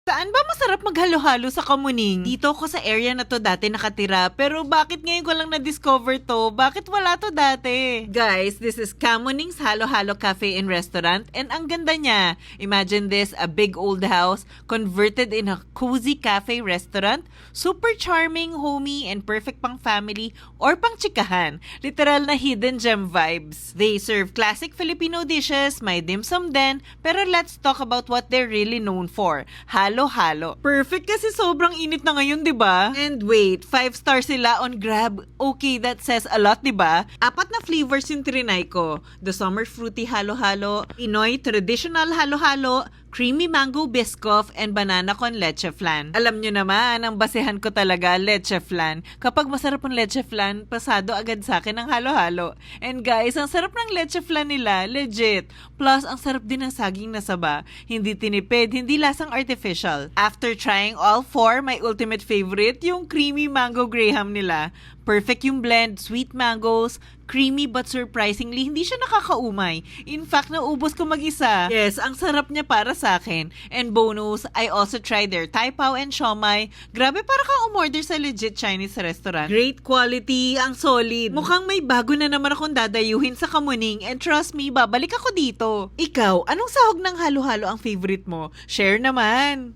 Saan ba masarap maghalo-halo sa Kamuning? Dito ko sa area na to dati nakatira, pero bakit ngayon ko lang na-discover to? Bakit wala to dati? Guys, this is Kamuning's Halo-Halo Cafe and Restaurant, and ang ganda niya. Imagine this, a big old house converted in a cozy cafe restaurant. Super charming, homey, and perfect pang family or pang chikahan. Literal na hidden gem vibes. They serve classic Filipino dishes, may dim sum din, pero let's talk about what they're really known for. Halo-halo. Perfect kasi sobrang init na ngayon, 'di ba? And wait, 5 stars sila on Grab. Okay, that says a lot, 'di ba? 4 na flavors yung trinay ko. The summer fruity halo-halo, Pinoy traditional halo-halo, creamy mango biscoff, and banana con leche flan. Alam nyo naman, ang basehan ko talaga, leche flan. Kapag masarap ang leche flan, pasado agad sa akin ang halo-halo. And guys, ang sarap ng leche flan nila, legit. Plus, ang sarap din ng saging na saba. Hindi tinipid, hindi lasang artificial. After trying all 4, my ultimate favorite, yung creamy mango graham nila. Perfect yung blend, sweet mangoes, creamy but surprisingly, hindi siya nakakaumay. In fact, naubos ko mag-isa. Yes, ang sarap niya para sa akin. And bonus, I also tried their Thai Pao and Siomai. Grabe, para kang umorder sa legit Chinese restaurant. Great quality, ang solid. Mukhang may bago na naman akong dadayuhin sa Kamuning, and trust me, babalik ako dito. Ikaw, anong sahog ng halo-halo ang favorite mo? Share naman!